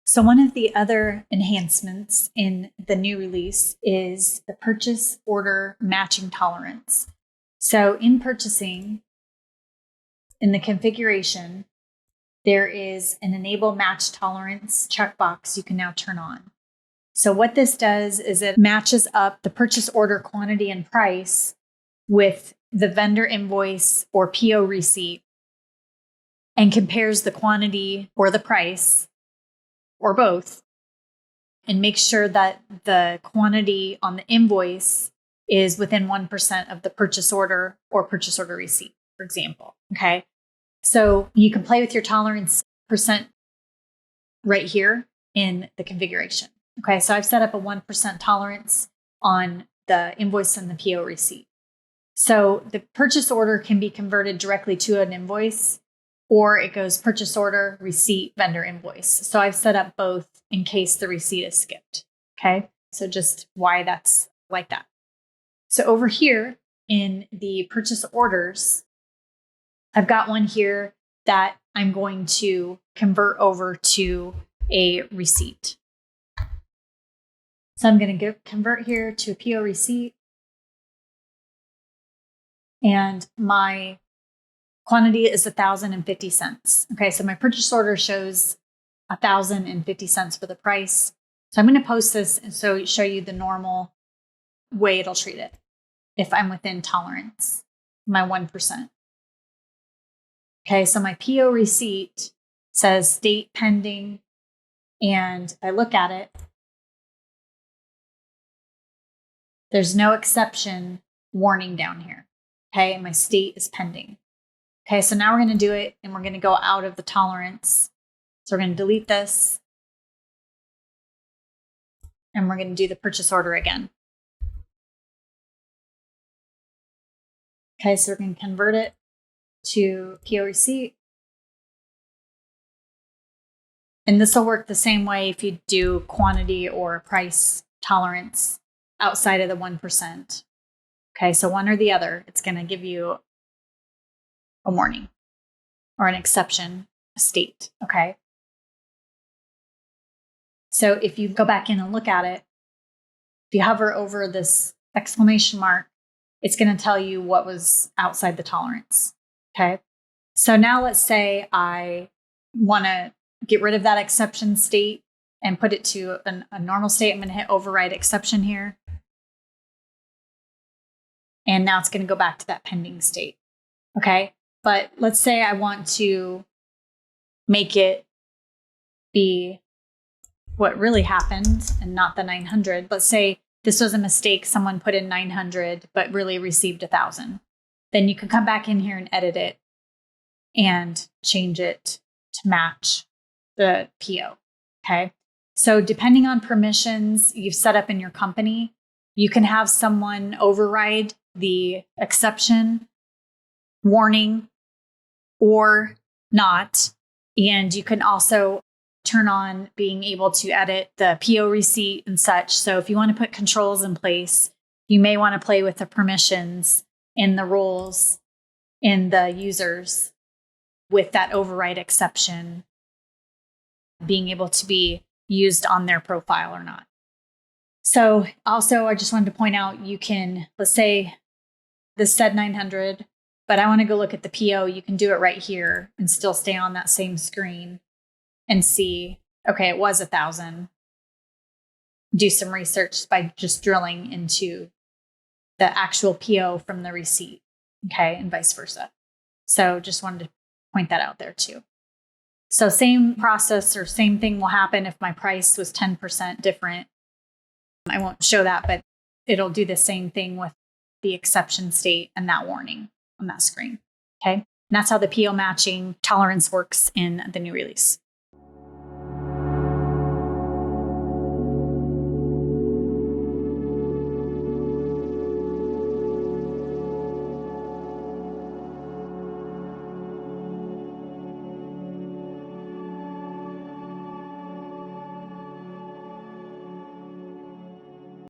So one of the other enhancements in the new release is the purchase order matching tolerance. So in purchasing, in the configuration, there is an enable match tolerance checkbox you can now turn on. So what this does is it matches up the purchase order quantity and price with the vendor invoice or PO receipt and compares the quantity or the price or both and makes sure that the quantity on the invoice is within 1% of the purchase order or purchase order receipt, for example. Okay. So you can play with your tolerance percent right here in the configuration. Okay. So I've set up a 1% tolerance on the invoice and the PO receipt. So the purchase order can be converted directly to an invoice, or it goes purchase order, receipt, vendor invoice. So I've set up both in case the receipt is skipped. Okay. So just why that's like that. So over here in the purchase orders, I've got one here that I'm going to convert over to a receipt. So I'm going to convert here to a PO receipt. And my quantity is 1,050 cents. Okay, so my purchase order shows 1,050 cents for the price. So I'm going to post this and show you the normal way it'll treat it if I'm within tolerance, my 1%. Okay, so my PO receipt says state pending, and I look at it. There's no exception warning down here. Okay, and my state is pending. Okay, so now we're going to do it, and we're going to go out of the tolerance. So we're going to delete this, and we're going to do the purchase order again. Okay, so we're going to convert it to PO receipt. And this will work the same way if you do quantity or price tolerance outside of the 1%. Okay, so one or the other, it's going to give you a warning or an exception, a state. Okay. So if you go back in and look at it, if you hover over this exclamation mark, it's going to tell you what was outside the tolerance. Okay. So now let's say I want to get rid of that exception state and put it to a normal state. I'm going to hit override exception here. And now it's going to go back to that pending state. Okay. But let's say I want to make it be what really happened and not the 900. Let's say this was a mistake. Someone put in 900, but really received 1,000. Then you can come back in here and edit it and change it to match the PO. Okay. So depending on permissions you've set up in your company, you can have someone override the exception warning or not. And you can also turn on being able to edit the PO receipt and such. So if you want to put controls in place, you may want to play with the permissions and the roles in the users with that override exception being able to be used on their profile or not. So also, I just wanted to point out, you can, let's say this said 900, but I want to go look at the PO. You can do it right here and still stay on that same screen and see, okay, it was 1,000. Do some research by just drilling into the actual PO from the receipt, okay, and vice versa. So just wanted to point that out there too. So same process or same thing will happen if my price was 10% different. I won't show that, but it'll do the same thing with the exception state and that warning on that screen. Okay. And that's how the PO matching tolerance works in the new release.